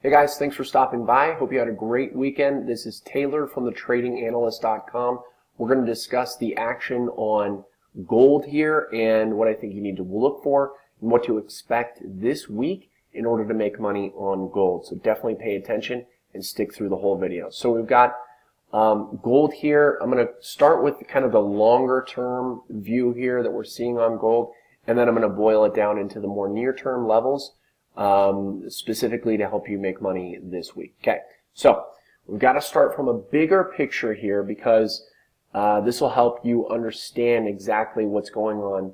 Hey guys, thanks for stopping by. Hope you had a great weekend. This is Taylor from thetradinganalyst.com. We're going to discuss the action on gold here and what I think you need to look for and what to expect this week in order to make money on gold. So definitely pay attention and stick through the whole video. So we've got gold here. I'm going to start with kind of the longer term view here that we're seeing on gold, and then I'm going to boil it down into the more near term levels. Specifically to help you make money this week. Okay, so we've got to start from a bigger picture here because this will help you understand exactly what's going on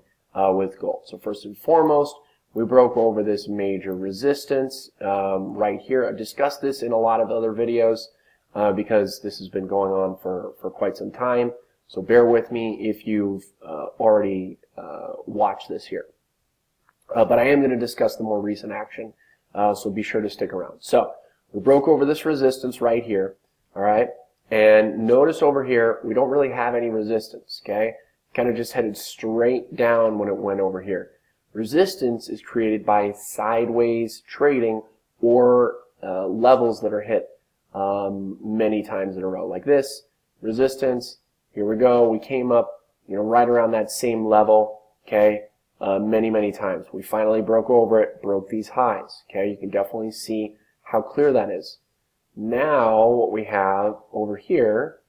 with gold. So first and foremost, we broke over this major resistance right here. I discussed this in a lot of other videos because this has been going on for quite some time. So bear with me if you've already watched this here. But I am going to discuss the more recent action, so be sure to stick around. So we broke over this resistance right here, all right? And notice over here, we don't really have any resistance, okay? Kind of just headed straight down when it went over here. Resistance is created by sideways trading or levels that are hit many times in a row, like this. Resistance, here we go. We came up, right around that same level, okay? Many times. We finally broke over it, broke these highs. Okay, you can definitely see how clear that is. Now what we have over here,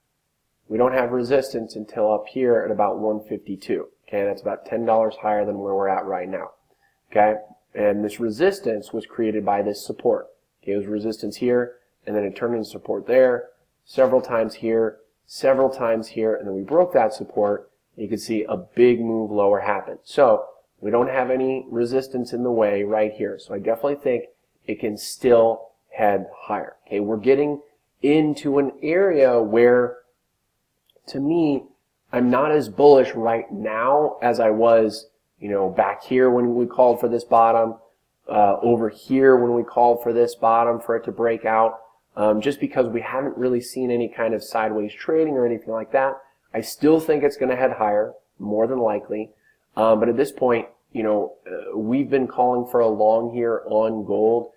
we don't have resistance until up here at about 152. Okay, that's about $10 higher than where we're at right now. Okay, and this resistance was created by this support. Okay, it was resistance here, and then it turned into support there, several times here, several times here, and then we broke that support. You can see a big move lower happen. So we don't have any resistance in the way right here. So I definitely think it can still head higher. Okay, we're getting into an area where, to me, I'm not as bullish right now as I was, back here when we called for this bottom, over here when we called for this bottom for it to break out, just because we haven't really seen any kind of sideways trading or anything like that. I still think it's going to head higher, more than likely. But at this point, we've been calling for a long here on gold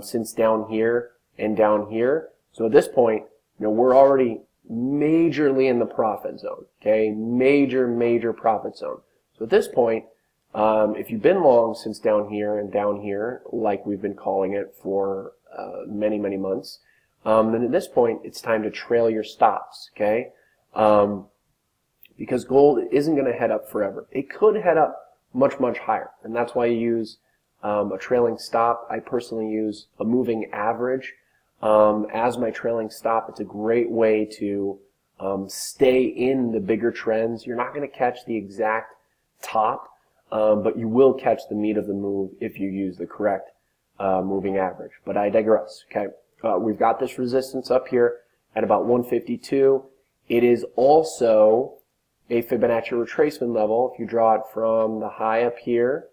since down here and down here. So at this point, we're already majorly in the profit zone. Okay, major profit zone. So at this point, if you've been long since down here and down here, like we've been calling it for many months, then at this point, it's time to trail your stops. Okay. Because gold isn't going to head up forever. It could head up much higher, and that's why you use a trailing stop. I personally use a moving average as my trailing stop. It's a great way to stay in the bigger trends. You're not going to catch the exact top, but you will catch the meat of the move if you use the correct moving average. But I digress. Okay, we've got this resistance up here at about 152. It is also a Fibonacci retracement level. If you draw it from the high up here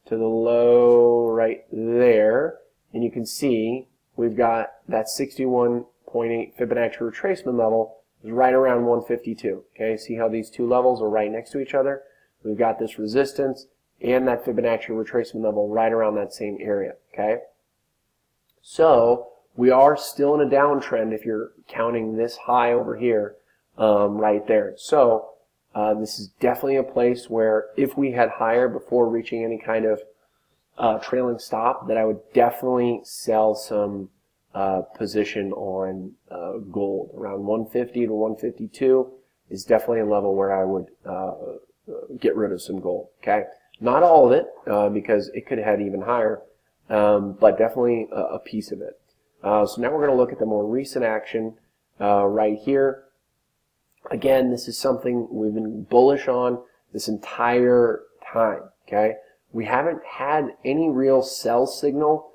to the low right there, and you can see we've got that 61.8 Fibonacci retracement level is right around 152. Okay, see how these two levels are right next to each other? We've got this resistance and that Fibonacci retracement level right around that same area. Okay, so we are still in a downtrend if you're counting this high over here right there. So this is definitely a place where if we had higher before reaching any kind of trailing stop, that I would definitely sell some position on gold. Around 150 to 152 is definitely a level where I would get rid of some gold. Okay, not all of it because it could head even higher, but definitely a piece of it. So now we're going to look at the more recent action right here. Again, this is something we've been bullish on this entire time, okay? We haven't had any real sell signal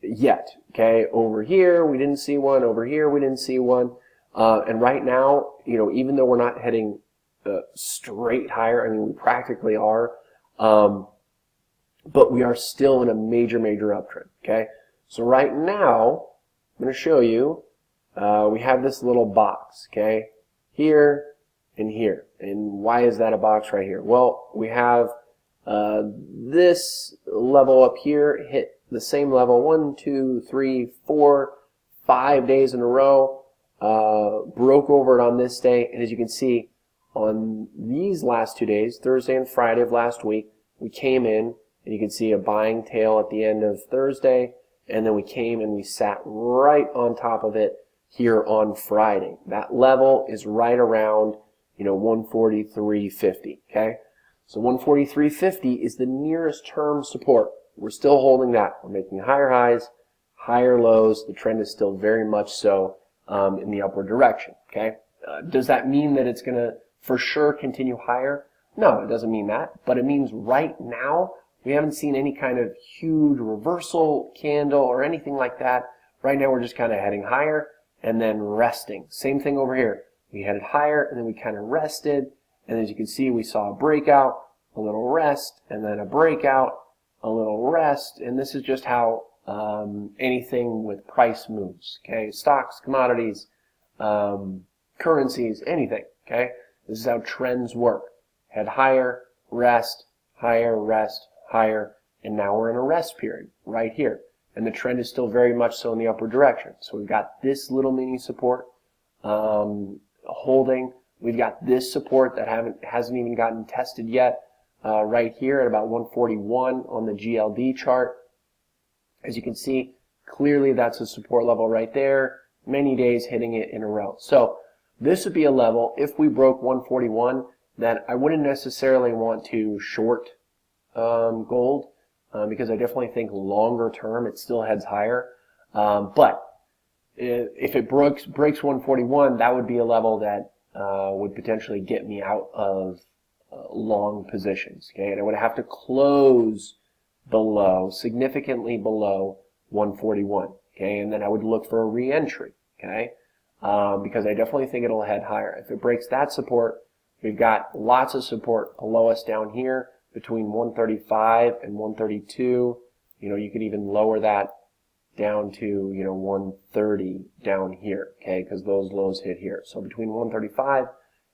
yet, okay? Over here, we didn't see one. Over here, we didn't see one. And right now, even though we're not heading straight higher, I mean, we practically are, but we are still in a major uptrend, okay? So right now, I'm going to show you, we have this little box, okay, here and here. And why is that a box right here? Well, we have this level up here hit the same level 1, 2, 3, 4, 5 days in a row, broke over it on this day, and as you can see, on these last 2 days, Thursday and Friday of last week, we came in, and you can see a buying tail at the end of Thursday, and then we came and we sat right on top of it here on Friday. That level is right around, 143.50, okay? So 143.50 is the nearest term support. We're still holding that. We're making higher highs, higher lows. The trend is still very much so in the upward direction, okay? Does that mean that it's going to for sure continue higher? No, it doesn't mean that, but it means right now we haven't seen any kind of huge reversal candle or anything like that. Right now we're just kind of heading higher and then resting. Same thing over here. We headed higher and then we kind of rested, and as you can see we saw a breakout, a little rest, and then a breakout, a little rest, and this is just how anything with price moves, okay? Stocks, commodities, currencies, anything, okay? This is how trends work. Head higher, rest, higher, rest, higher, and now we're in a rest period right here. And the trend is still very much so in the upward direction. So we've got this little mini support holding. We've got this support that hasn't even gotten tested yet right here at about 141 on the GLD chart. As you can see, clearly that's a support level right there. Many days hitting it in a row. So this would be a level, if we broke 141, that I wouldn't necessarily want to short gold because I definitely think longer term it still heads higher. But if it breaks 141, that would be a level that would potentially get me out of long positions. Okay, and I would have to close below, significantly below 141. Okay, and then I would look for a re-entry. Okay, because I definitely think it'll head higher. If it breaks that support, we've got lots of support below us down here between 135 and 132. You could even lower that down to 130 down here, okay, because those lows hit here. So between 135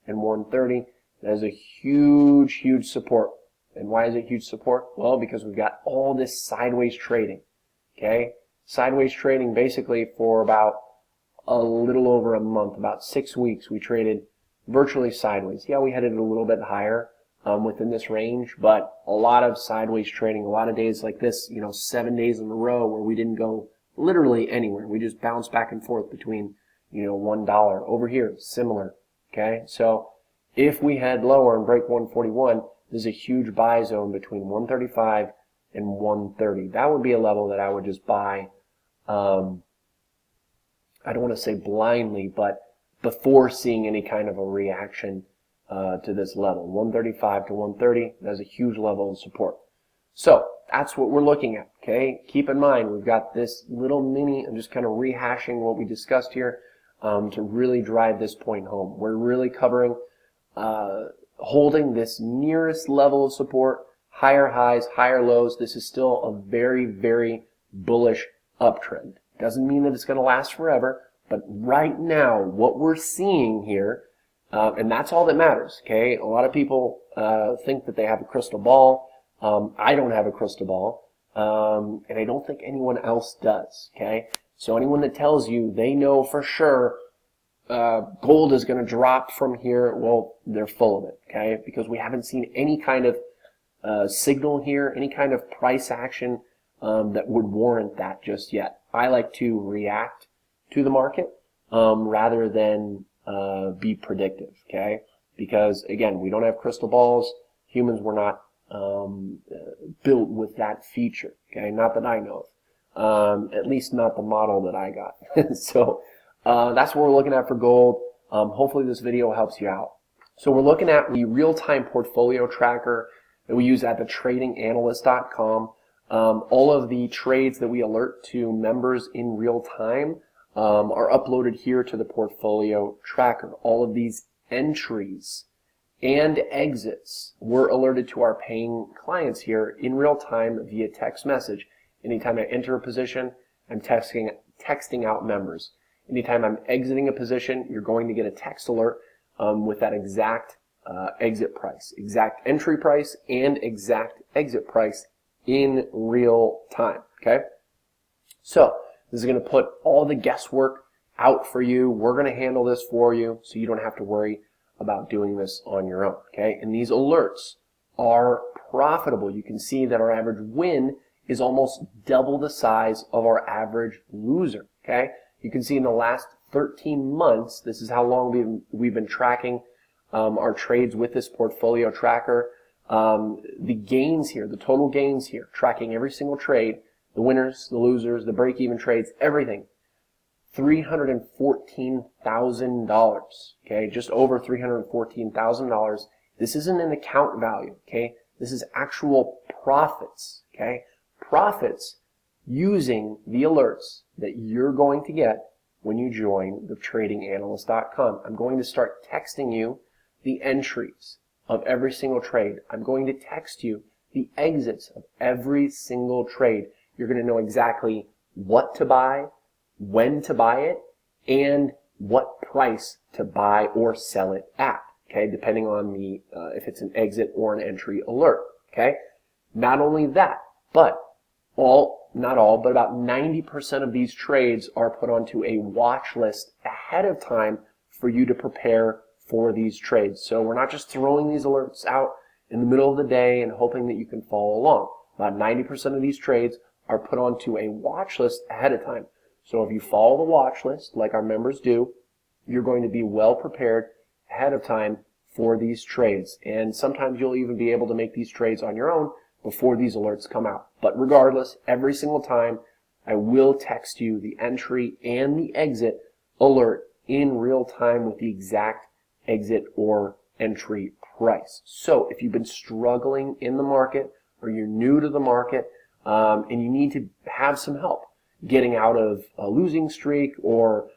and 130, that is a huge, huge support. And why is it huge support? Well, because we've got all this sideways trading, okay? Sideways trading basically for about a little over a month, about 6 weeks, we traded virtually sideways. Yeah, we headed a little bit higher within this range, but a lot of sideways trading, a lot of days like this, 7 days in a row where we didn't go literally anywhere. We just bounced back and forth between, $1. Over here, similar, okay? So if we head lower and break 141, there's a huge buy zone between 135 and 130. That would be a level that I would just buy, I don't want to say blindly, but before seeing any kind of a reaction to this level. 135 to 130, that's a huge level of support. So that's what we're looking at, okay? Keep in mind, we've got this little mini, I'm just kind of rehashing what we discussed here to really drive this point home. We're really covering holding this nearest level of support, higher highs, higher lows. This is still a very, very bullish uptrend. Doesn't mean that it's going to last forever, but right now, what we're seeing here, and that's all that matters, okay? A lot of people think that they have a crystal ball. I don't have a crystal ball, and I don't think anyone else does, okay? So anyone that tells you they know for sure gold is going to drop from here, well, they're full of it, okay? Because we haven't seen any kind of signal here, any kind of price action that would warrant that just yet. I like to react to the market rather than be predictive, okay? Because, again, we don't have crystal balls. Humans were not built with that feature, okay? Not that I know of. At least not the model that I got. So that's what we're looking at for gold. Hopefully this video helps you out. So we're looking at the real-time portfolio tracker that we use at the tradinganalyst.com. All of the trades that we alert to members in real time are uploaded here to the portfolio tracker. All of these entries and exits were alerted to our paying clients here in real time via text message. Anytime I enter a position, I'm texting out members. Anytime I'm exiting a position, you're going to get a text alert with that exact exit price, exact entry price, and exact exit price in real time, okay? So this is going to put all the guesswork out for you. We're going to handle this for you so you don't have to worry about doing this on your own, okay? And these alerts are profitable. You can see that our average win is almost double the size of our average loser, okay? You can see in the last 13 months, this is how long we've been tracking our trades with this portfolio tracker. The gains here, the total gains here, tracking every single trade, the winners, the losers, the break-even trades, everything. $314,000, okay? Just over $314,000. This isn't an account value, okay? This is actual profits, okay? Profits using the alerts that you're going to get when you join the tradinganalyst.com. I'm going to start texting you the entries of every single trade. I'm going to text you the exits of every single trade. You're going to know exactly what to buy, when to buy it, and what price to buy or sell it at, okay, depending on the if it's an exit or an entry alert, okay? Not only that, but not all, but about 90% of these trades are put onto a watch list ahead of time for you to prepare for these trades. So we're not just throwing these alerts out in the middle of the day and hoping that you can follow along. About 90% of these trades are put onto a watch list ahead of time. So if you follow the watch list like our members do, you're going to be well prepared ahead of time for these trades. And sometimes you'll even be able to make these trades on your own before these alerts come out. But regardless, every single time I will text you the entry and the exit alert in real time with the exact exit or entry price. So if you've been struggling in the market or you're new to the market and you need to have some help getting out of a losing streak or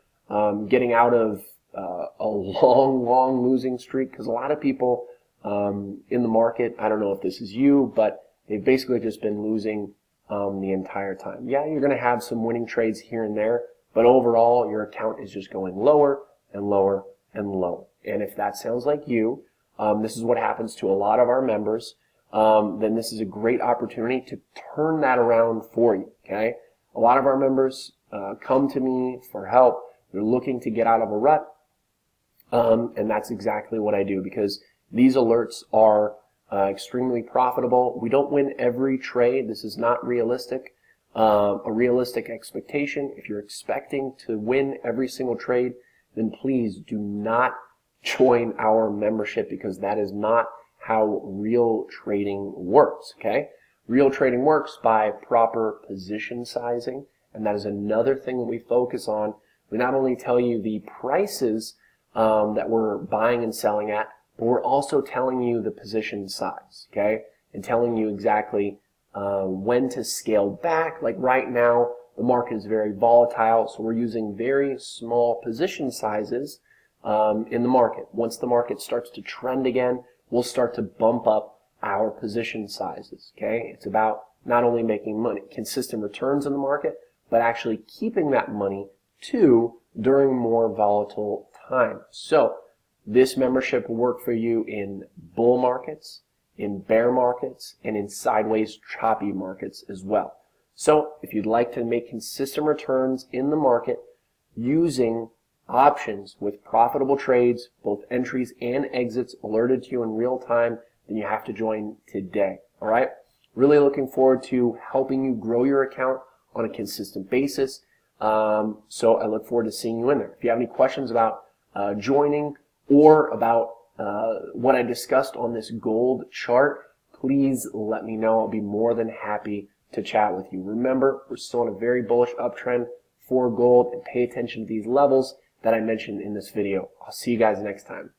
getting out of a long losing streak, because a lot of people in the market, I don't know if this is you, but they've basically just been losing the entire time. Yeah, you're going to have some winning trades here and there, but overall your account is just going lower and lower and lower. And if that sounds like you, this is what happens to a lot of our members, then this is a great opportunity to turn that around for you, okay? A lot of our members come to me for help. They're looking to get out of a rut, and that's exactly what I do, because these alerts are extremely profitable. We don't win every trade. This is not realistic, a realistic expectation. If you're expecting to win every single trade, then please do not join our membership, because that is not how real trading works, okay? Real trading works by proper position sizing, and that is another thing that we focus on. We not only tell you the prices that we're buying and selling at, but we're also telling you the position size, okay? And telling you exactly when to scale back. Like right now, the market is very volatile, so we're using very small position sizes in the market. Once the market starts to trend again, we'll start to bump up our position sizes, okay? It's about not only making money, consistent returns in the market, but actually keeping that money too during more volatile times. So this membership will work for you in bull markets, in bear markets, and in sideways choppy markets as well. So if you'd like to make consistent returns in the market using options with profitable trades, both entries and exits alerted to you in real time, then you have to join today, all right? Really looking forward to helping you grow your account on a consistent basis. So I look forward to seeing you in there. If you have any questions about joining or about what I discussed on this gold chart, please let me know. I'll be more than happy to chat with you. Remember, we're still in a very bullish uptrend for gold, and pay attention to these levels that I mentioned in this video. I'll see you guys next time.